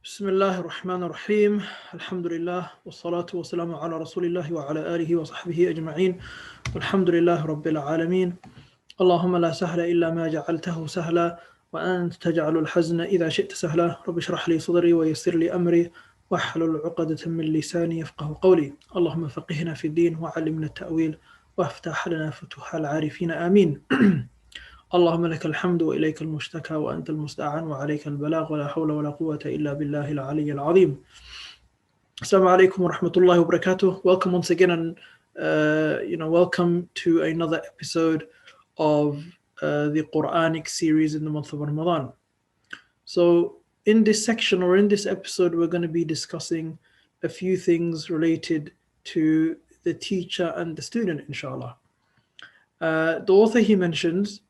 بسم الله الرحمن الرحيم الحمد لله والصلاة والسلام على رسول الله وعلى آله وصحبه أجمعين والحمد لله رب العالمين اللهم لا سهل إلا ما جعلته سهلا وأنت تجعل الحزن إذا شئت سهلا رب اشرح لي صدري ويسر لي أمري واحلل عقدة من لساني يفقه قولي اللهم فقهنا في الدين وعلمنا التأويل وافتح لنا فتوح العارفين آمين اللهم لك الحمد وإليك المشتكى وأنت المستعان وعليك البلاغ ولا حول ولا قوة إلا بالله العلي العظيم. Assalamu alaikum wa rahmatullahi wa barakatuh. Welcome once again and welcome to another episode of the Quranic series in the month of Ramadan. So in this section or in this episode we're going to be discussing a few things related to the teacher and the student, inshallah. The author, he mentions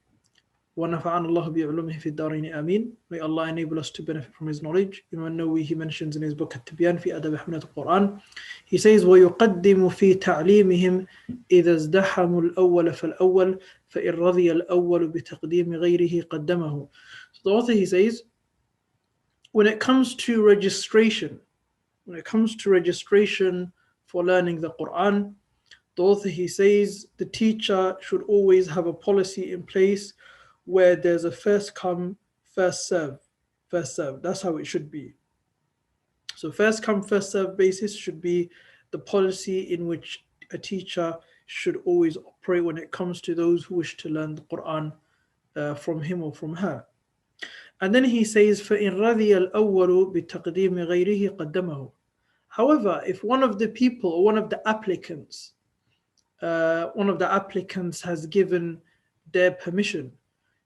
وَنَفَعَنَ اللَّهُ بِعُلُومِهِ فِي الدَّارَيْنِ آمين. May Allah enable us to benefit from His knowledge. Imam Nawawi, he mentions in his book At-Tibyan في أدب حملة القرآن, he says وَيُقَدِّمُ فِي تَعْلِيمِهِمْ إِذَا ازْدَحَمُوا الْأَوَّلَ فَالْأَوَّلُ فَإِنْ رَضِيَ الْأَوَّلُ بِتَقْدِيمِ غَيْرِهِ قَدَّمَهُ. So the author, he says, when it comes to registration for learning the Quran, the author, he says, the teacher should always have a policy in place where there's a first come, first serve. That's how it should be. So first come, first serve basis should be the policy in which a teacher should always operate when it comes to those who wish to learn the Quran from him or from her. And then he says, فَإِنْ رَضِيَ الْأَوَّلُ بِتَقْدِيمِ غَيْرِهِ قَدَّمَهُ. However, if one of the people or one of the applicants has given their permission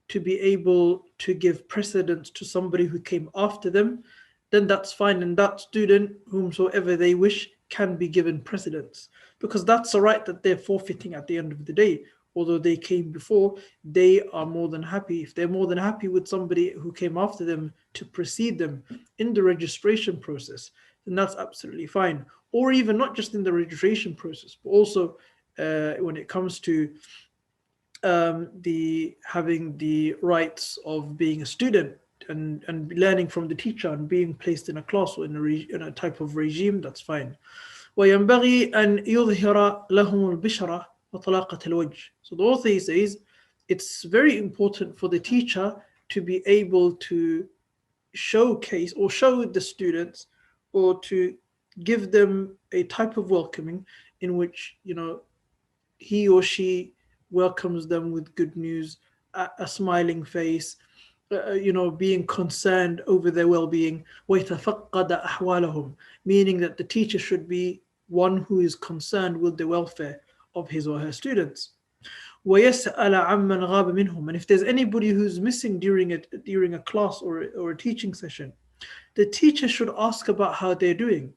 to be able to give precedence to somebody who came after them, then that's fine, and that student, whomsoever they wish, can be given precedence, because that's a right that they're forfeiting at the end of the day. Although they came before, they are more than happy. If they're more than happy with somebody who came after them to precede them in the registration process, then that's absolutely fine. Or even not just in the registration process, but also when it comes to having the rights of being a student and learning from the teacher and being placed in a class or in a type of regime, that's fine. وينبغي أن يظهر لهم البشرة وطلاقة الوجه. So the author says it's very important for the teacher to be able to showcase or show the students, or to give them a type of welcoming in which he or she welcomes them with good news, a smiling face, being concerned over their well-being. وَيَتَفَقَّدَ أَحْوَالَهُم, meaning that the teacher should be one who is concerned with the welfare of his or her students. وَيَسْأَلَ عَمَّنْ غَابَ مِنْهُمْ, and if there's anybody who's missing during a class or a teaching session, the teacher should ask about how they're doing.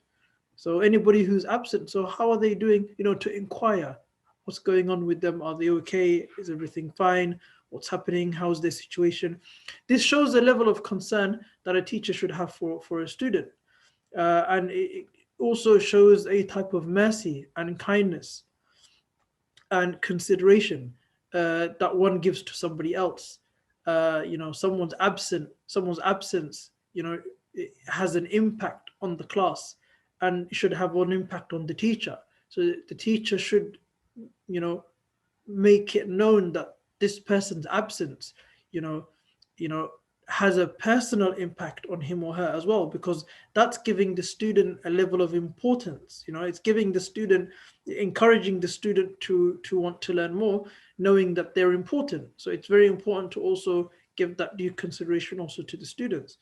So anybody who's absent, so how are they doing? To inquire what's going on with them. Are they okay? Is everything fine? What's happening? How's their situation? This shows the level of concern that a teacher should have for a student. And it also shows a type of mercy and kindness and consideration that one gives to somebody else. Someone's absence, it has an impact on the class and should have an impact on the teacher. So the teacher should make it known that this person's absence has a personal impact on him or her as well, because that's giving the student a level of importance. It's giving the student, encouraging the student to want to learn more, knowing that they're important. So it's very important to also give that due consideration also to the students.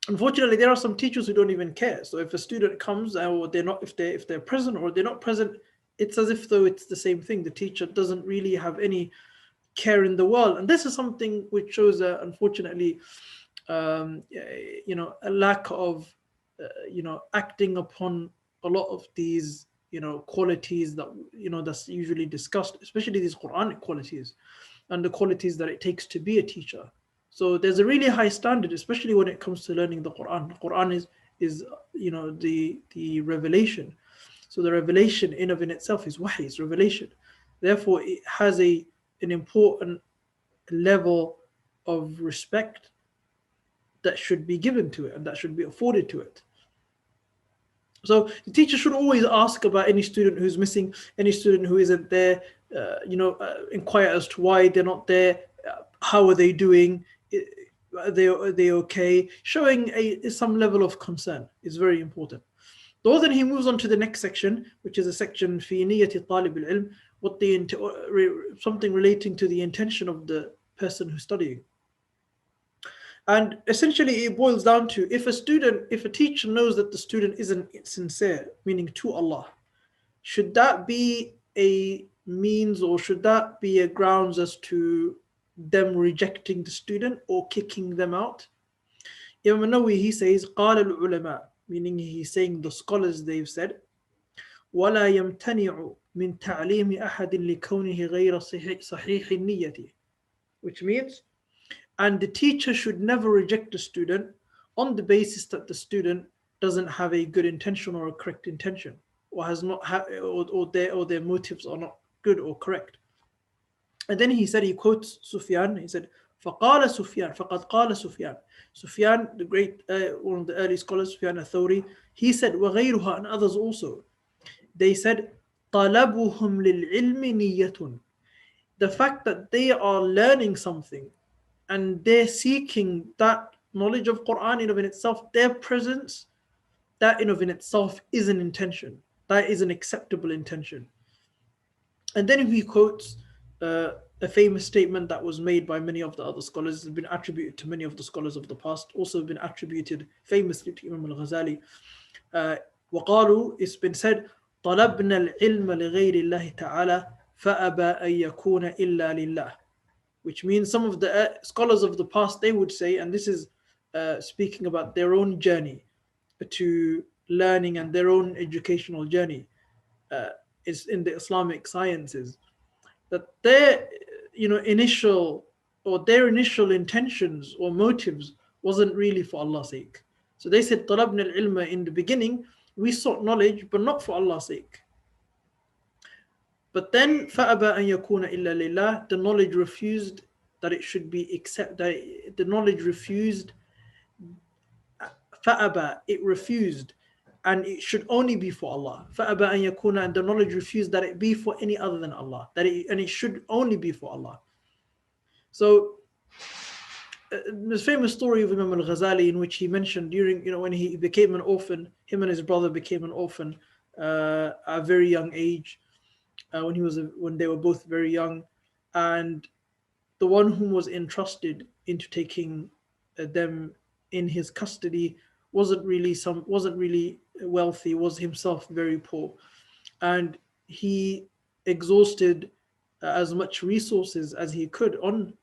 Unfortunately, there are some teachers who don't even care. So if a student comes, or if they're present or they're not present, it's as if though it's the same thing. The teacher doesn't really have any care in the world, and this is something which shows, unfortunately, a lack of, acting upon a lot of these, qualities that that's usually discussed, especially these Quranic qualities and the qualities that it takes to be a teacher. So there's a really high standard, especially when it comes to learning the Quran. The Quran is the revelation. So the revelation in itself is wahy, it's revelation. Therefore, it has an important level of respect that should be given to it and that should be afforded to it. So the teacher should always ask about any student who's missing, any student who isn't there, inquire as to why they're not there, how are they doing, are they okay? Showing some level of concern is very important. Though then he moves on to the next section, which is a section في نية طالب العلم, something relating to the intention of the person who's studying. And essentially it boils down to, if a teacher knows that the student isn't sincere, meaning to Allah, should that be a means, or should that be a grounds as to them rejecting the student or kicking them out? Imam Nawawi, he says, قال العلماء, meaning he's saying the scholars, they've said, ولا يمتنع من تعليم أحد لكونه غير صحيح النية, which means, and the teacher should never reject the student on the basis that the student doesn't have a good intention or a correct intention, or has not or their motives are not good or correct. And then he said, he quotes Sufyan, he said, فقال سفيان فقد قال سفيان. Sufyan, the great one of the early scholars, Sufyan al-Thawri, he said, وغيرها, and others also, they said, طلبهم للعلم نية. The fact that they are learning something and they're seeking that knowledge of Quran in of in itself, their presence, that in of in itself is an intention. That is an acceptable intention. And then he quotes a famous statement that was made by many of the other scholars, has been attributed to many of the scholars of the past, also been attributed famously to Imam al-Ghazali. وقالوا, it's been said, طلبنا العلم لغير الله تعالى فأبى أن يكون إلا لله. Which means some of the scholars of the past, they would say, and this is speaking about their own journey to learning and their own educational journey is in the Islamic sciences, that their initial intentions or motives wasn't really for Allah's sake. So they said طلبنا العلم, in the beginning we sought knowledge but not for Allah's sake. But then فأبى أن يكون إلا لله, the knowledge refused that it should be the knowledge refused, فأبى, it refused, and it should only be for Allah. فأبى أن يكون, and the knowledge refused that it be for any other than Allah, and it should only be for Allah. So this famous story of Imam al-Ghazali, in which he mentioned during when he became an orphan, him and his brother became an orphan at a very young age. When they were both very young, and the one whom was entrusted into taking them in his custody wasn't really wealthy, was himself very poor, and he exhausted as much resources as he could on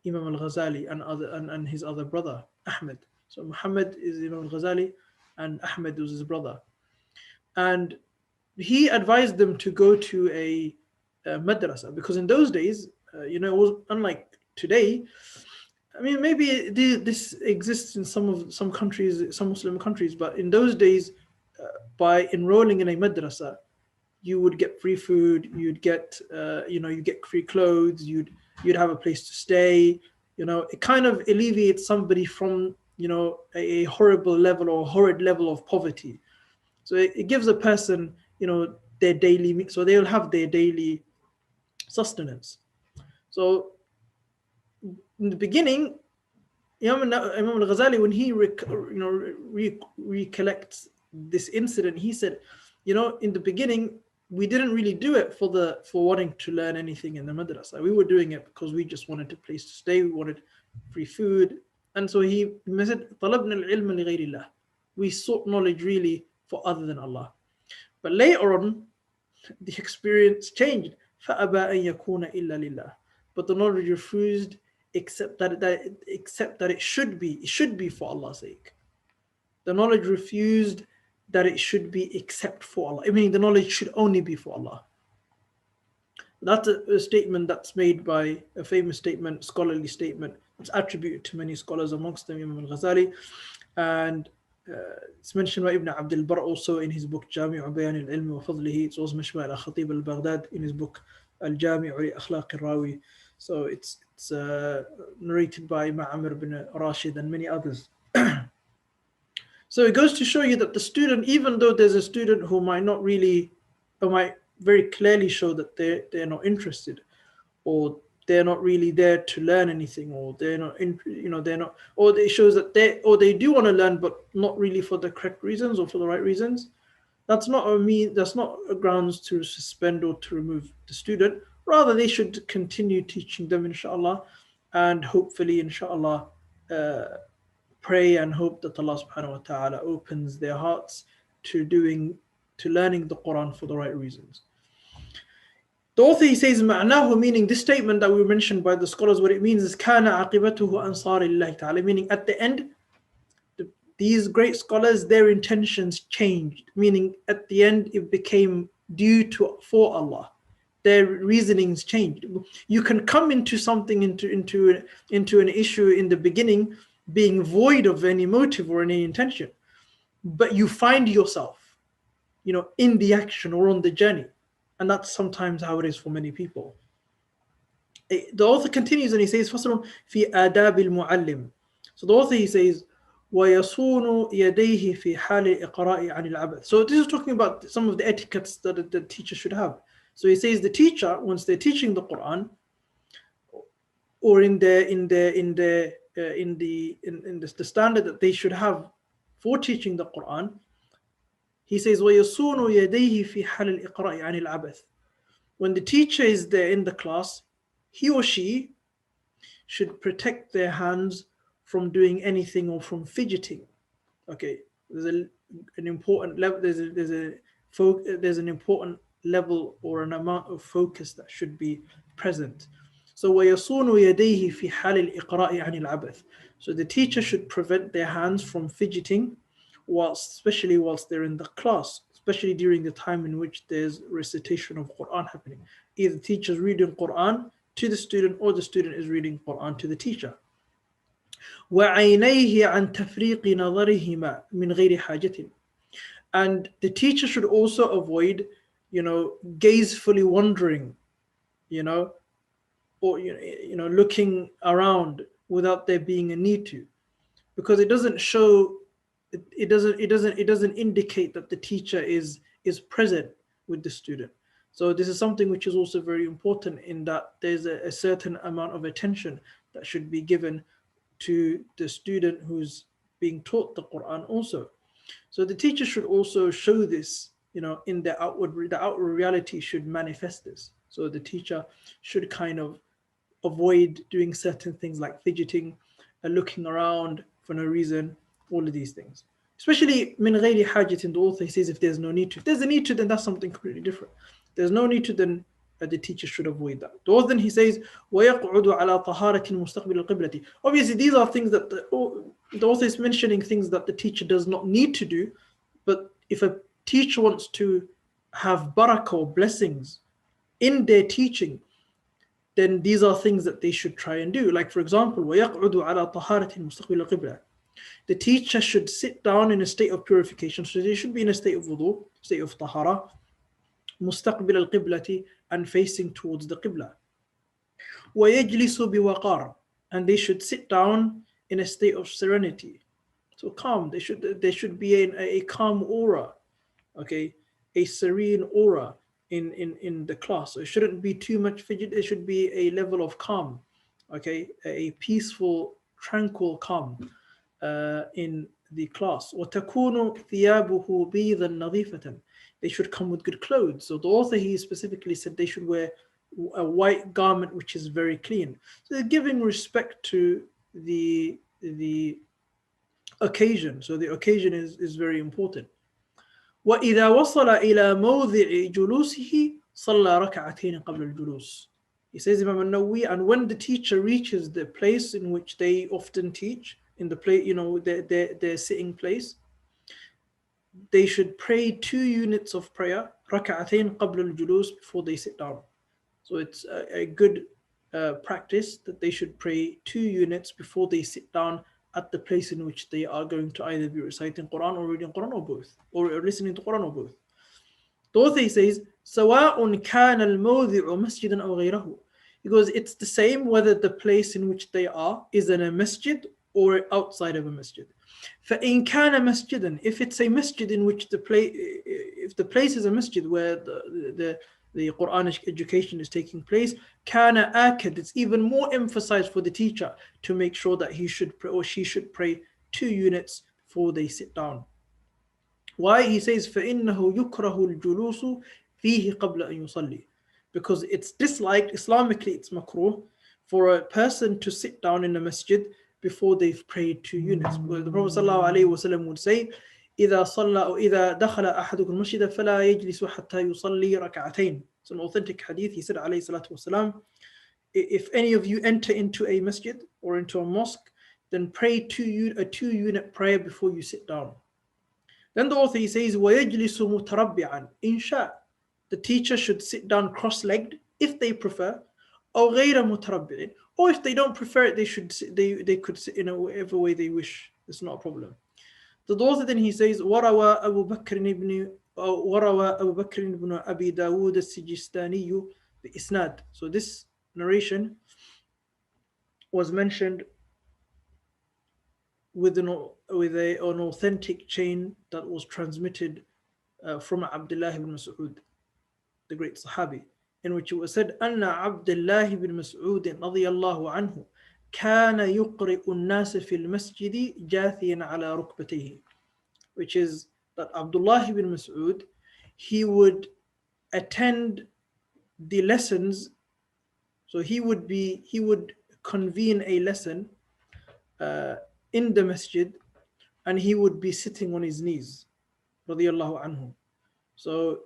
Imam al-Ghazali and his other brother Ahmed. So Muhammad is Imam al-Ghazali and Ahmed was his brother, and he advised them to go to a madrasa, because in those days, it was unlike today. I mean, maybe this exists in some countries, some Muslim countries, but in those days, by enrolling in a madrasa, you would get free food, you'd get, you get free clothes, you'd have a place to stay. It kind of alleviates somebody from, a horrible level or horrid level of poverty. So it gives a person, their daily, so they'll have their daily sustenance. So in the beginning, Imam al-Ghazali, when he recollects this incident, he said, in the beginning, we didn't really do it for wanting to learn anything in the madrasa. We were doing it because we just wanted a place to stay, we wanted free food. And so he said, طلبنا العلم لغير الله. We sought knowledge really for other than Allah. But later on, the experience changed. فأبى أن يكون إلا لله. But the knowledge refused, except that it should be for Allah's sake. The knowledge refused that it should be except for Allah. I mean, the knowledge should only be for Allah. That's a statement that's made by a famous statement, scholarly statement. It's attributed to many scholars, amongst them Imam al-Ghazali, and it's mentioned by Ibn Abdul Barr also in his book Jami'u Bayan al-Ilm wa Fadlihi. It's also mentioned by Al-Khatib al-Baghdad in his book Al-Jami'u li Akhlaq al-Rawi. So it's narrated by Ma'amir bin Rashid and many others. So it goes to show you that the student, even though there's a student who might not really, or might very clearly show that they're not interested, or they're not really there to learn anything, or they're not they're not, or it shows that they do want to learn but not really for the correct reasons or for the right reasons. That's not a grounds to suspend or to remove the student. Rather, they should continue teaching them, inshallah, and hopefully, inshallah, pray and hope that Allah subhanahu wa ta'ala opens their hearts to learning the Quran for the right reasons. The author, he says, معناه, meaning this statement that we mentioned by the scholars, what it means is كان عاقبته أنصار الله تعالى, meaning at the end, these great scholars, their intentions changed, meaning at the end it became for Allah. Their reasonings changed. You can come into something, into an issue in the beginning being void of any motive or any intention, but you find yourself, in the action or on the journey, and that's sometimes how it is for many people. The author continues and he says, فصل في آداب المعلم. So the author, he says, ويصون يديه في حال الإقراء عن العبث. So this is talking about some of the etiquettes that the teacher should have. So he says the teacher, once they're teaching the Quran, or in the standard that they should have for teaching the Quran, he says ويصون يديه في حال الإقراء عن العبث. When the teacher is there in the class, he or she should protect their hands from doing anything or from fidgeting. Okay, there's an important level. There's an important level or an amount of focus that should be present. So وَيَصُونُ يَدَيْهِ فِي حَالِ الْإِقْرَاءِ عَنِ الْعَبَثِ. So the teacher should prevent their hands from fidgeting, especially whilst they're in the class, especially during the time in which there's recitation of Quran happening. Either the teacher is reading Quran to the student, or the student is reading Quran to the teacher. وَعَيْنَيْهِ عَنْ تَفْرِيقِ نَظَرِهِمَا مِنْ غَيْرِ حَاجَةٍ. And the teacher should also avoid, gazefully wandering, or looking around without there being a need to, because it doesn't show, it doesn't indicate that the teacher is present with the student. So this is something which is also very important, in that there's a certain amount of attention that should be given to the student who's being taught the Quran also. So the teacher should also show this, in the outward reality should manifest this. So the teacher should kind of avoid doing certain things like fidgeting, looking around for no reason, all of these things. Especially min ghayri hajatin, the author, he says, if there's no need to. If there's a need to, then that's something completely different. If there's no need to, then the teacher should avoid that. The author, he says, وَيَقْعُدُ عَلَى طَهَارَةٍ مُسْتَقْبِلِ الْقِبْلَةِ. Obviously, these are things that the author is mentioning, things that the teacher does not need to do. But if a teacher wants to have barakah or blessings in their teaching, then these are things that they should try and do. Like, for example, وَيَقْعُدُ عَلَى طَهَارَةٍ مُسْتَقْبِلِ الْقِبْلَةِ. The teacher should sit down in a state of purification. So they should be in a state of wudu, state of tahara, مُسْتَقْبِلَ الْقِبْلَةِ, and facing towards the qibla. وَيَجْلِسُ بِوَقَارٍ. And they should sit down in a state of serenity. So calm. They should be in a calm aura, okay, a serene aura in the class. So it shouldn't be too much fidget. It should be a level of calm, okay, a peaceful, tranquil calm in the class. وَتَكُونُ ثِيَابُهُ بِيضًا نَظِيفَةً. They should come with good clothes. So the author, he specifically said they should wear a white garment which is very clean. So they're giving respect to the occasion. So the occasion is very important. وَإِذَا وَصَلَ إِلَى مَوْضِعِ جُلُوسِهِ صَلَّى رَكَعَتَيْنِ قَبْلَ الْجُلُوسِ. He says, Imam al-Nawawi, and when the teacher reaches the place in which they often teach, in the place, their sitting place, they should pray 2 units of prayer, رَكَعَتَيْنِ قَبْلَ الْجُلُوسِ, before they sit down. So it's a good practice that they should pray 2 units before they sit down at the place in which they are going to either be reciting Quran or reading Quran, or both, or listening to Quran, or both. The author, he says, سواء كان الموضع مسجدا أو غيره. Because it's the same whether the place in which they are is in a masjid or outside of a masjid. فَإِنْ كَانَ مَسْجِدًا, if it's a masjid in which if the place is a masjid where the Quranic education is taking place, كَانَ آكَدْ, it's even more emphasized for the teacher to make sure that he should pray or she should pray 2 units before they sit down. Why? He says, فَإِنَّهُ يُكْرَهُ الْجُلُوسُ فِيهِ قَبْلَ أَن يُصَلِّي, because it's disliked, Islamically it's makruh, for a person to sit down in a masjid before they've prayed 2 units. The Prophet ﷺ would say, إذا صلى أو إذا دخل أحدكم المسجد فلا يجلس حتى يصلي ركعتين. It's an authentic hadith. He said عليه الصلاة والسلام, if any of you enter into a masjid or into a mosque, then pray a 2-unit prayer before you sit down. Then the author, he says, وَيَجْلِسُ مُتَرَبِّعًا إِنْ شَاءَ, the teacher should sit down cross-legged if they prefer, أو غير متربع, or if they don't prefer it, they could sit in whatever way they wish. It's not a problem. The author then he says, وروى أبو بكر بن أبي داود السجستاني بإسناد. So this narration was mentioned with an authentic chain that was transmitted from Abdullah ibn Mas'ud, the great Sahabi, in which it was said, أن عبد الله بن مسعود رضي الله عنه كان يقرئ الناس في المسجد جاثيا على ركبتيه, which is that Abdullah ibn Mas'ud, he would attend the lessons, so he would convene a lesson in the masjid, and he would be sitting on his knees, radiyallahu anhu. So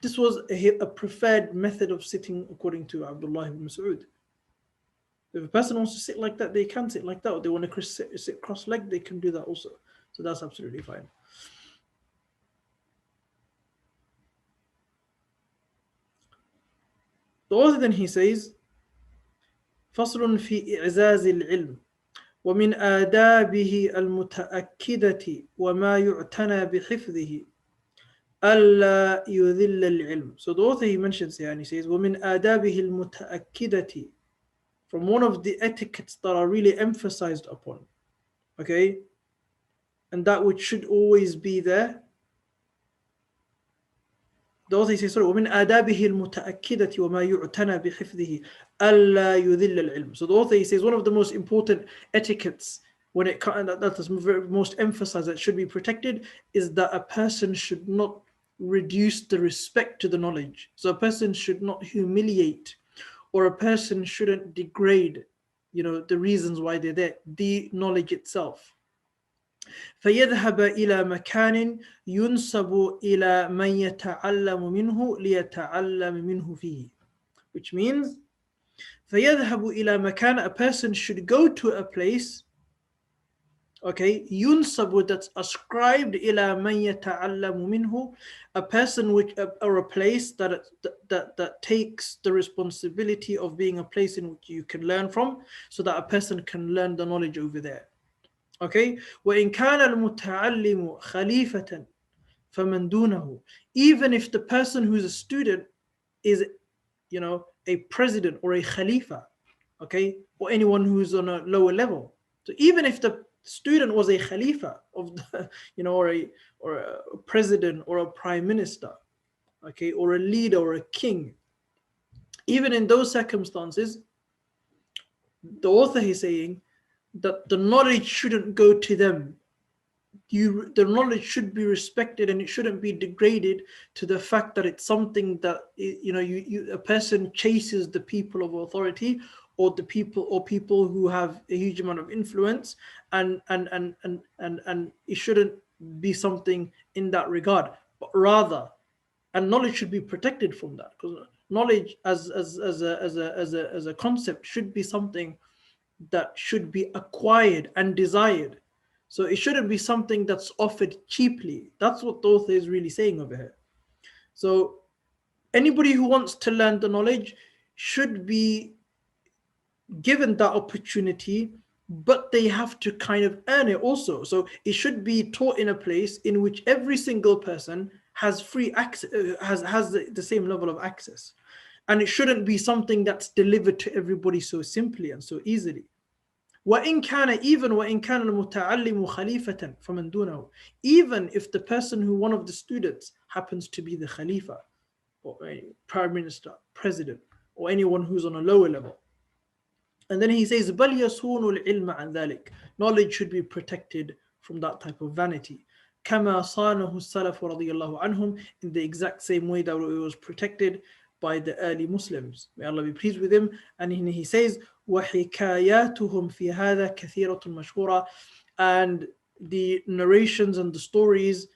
this was a preferred method of sitting according to Abdullah ibn Mas'ud. If a person wants to sit like that, they can sit like that, or they want to sit cross-legged, they can do that also. So that's absolutely fine. The author then he says, فصل في إعزاز العلم ومن آدابه المتأكدة وما يعتنى بحفظه ألا يذل العلم. So the author he mentions here and he says, ومن آدابه المتأكدة, from one of the etiquettes that are really emphasized upon, okay, and that which should always be there. The author says, sorry, ومن آدابه المتأكدة وما يعتنى بحفظه ألا يذل العلم. So the author he says one of the most important etiquettes when it that is most emphasized that should be protected is that a person should not reduce the respect to the knowledge. So a person should not humiliate, or a person shouldn't degrade, the reasons why they're there, the knowledge itself. فيذهب إلى مكان ينسب إلى من يتعلم منه ليتعلم منه فيه, which means فيذهب إلى مكان, a person should go to a place, okay, ينسب, that's ascribed إلى من يتعلم منه, a person or a place that takes the responsibility of being a place in which you can learn from, so that a person can learn the knowledge over there. Okay, وإن كان المتعلم خليفة فمن دونه, even if the person who's a student is, a president or a khalifa, okay, or anyone who's on a lower level. So even if the student was a khalifa of the, or a president or a prime minister, okay, or a leader or a king, even in those circumstances, the author is saying that the knowledge shouldn't go to them. The knowledge should be respected, and it shouldn't be degraded to the fact that it's something that a person chases the people of authority, or people who have a huge amount of influence, and it shouldn't be something in that regard. But rather, and knowledge should be protected from that, because knowledge as a concept should be something that should be acquired and desired. So it shouldn't be something that's offered cheaply. That's what the author is really saying over here. So anybody who wants to learn the knowledge should be given that opportunity, but they have to kind of earn it also. So it should be taught in a place in which every single person has free access, has the same level of access. And it shouldn't be something that's delivered to everybody so simply and so easily. وإن كان even وإن كان المتعلم خليفة فمن دونه, even if the person who one of the students happens to be the Khalifa or a prime minister, president, or anyone who's on a lower level. And then he says بل يصون العلم عن ذلك, knowledge should be protected from that type of vanity. كما صانه السلف رضي الله عنهم, in the exact same way that it was protected by the early Muslims. May Allah be pleased with him. And he says وحكاياتهم في هذا كثيرة مشهورة, and the narrations and the stories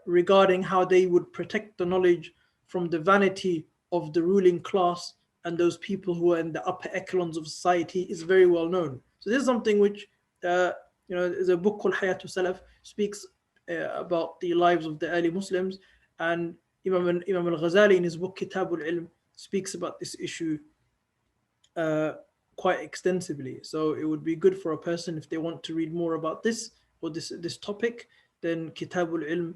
regarding how they would protect the knowledge from the vanity of the ruling class and those people who are in the upper echelons of society is very well known. So this is something which there's a book called Hayatu Salaf, speaks about the lives of the early Muslims, and Imam al-Ghazali in his book Kitab al-Ilm speaks about this issue quite extensively. So it would be good for a person, if they want to read more about this or this topic, then Kitab al-Ilm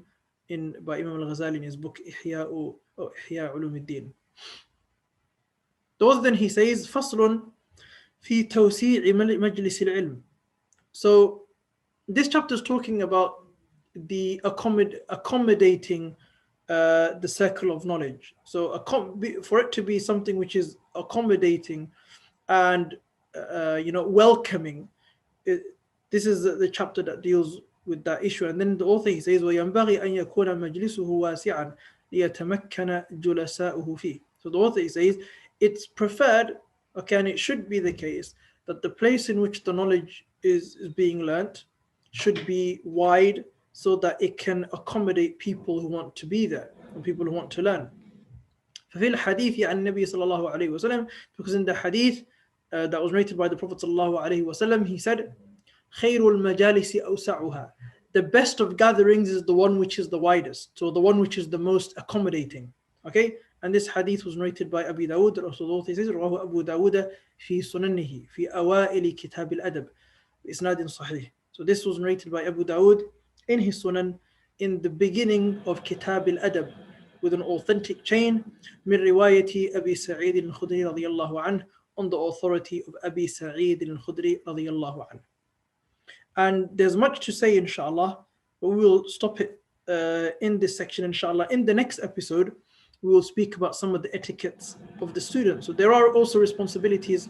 by Imam al-Ghazali in his book Ihya Ulumuddin. Then he says فصل في توسيع مجلس العلم. So this chapter is talking about the accommodating the circle of knowledge. So for it to be something which is accommodating and welcoming, this is the chapter that deals with that issue. And then the author, he says وينبغي أن يكون مجلسه واسعا ليتمكن جلساؤه فيه. So the author, he says, it's preferred, okay, and it should be the case, that the place in which the knowledge is being learnt should be wide, so that it can accommodate people who want to be there and people who want to learn. ففي الحديث عن النبي صلى الله عليه وسلم, because in the hadith that was narrated by the Prophet صلى الله عليه وسلم, he said خير المجالس أوسعها, the best of gatherings is the one which is the widest, so the one which is the most accommodating. Okay, and this hadith was narrated by Abu Dawud. Also, he says رواه أبو داود في سننه في أوائل كتاب الأدب بإسناد صحيح. So this was narrated by Abu Dawud in his Sunan in the beginning of Kitab al-Adab with an authentic chain من رواية أبي سعيد الخدري رضي الله عنه, on the authority of Abi Sa'id al-Khudri رضي الله عنه. And there's much to say, inshallah, but we will stop it in this section, inshallah. In the next episode, we will speak about some of the etiquettes of the students. So there are also responsibilities.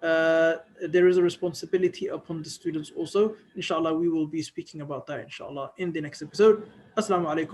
There is a responsibility upon the students also. Inshallah, we will be speaking about that, inshallah, in the next episode. Assalamu alaikum.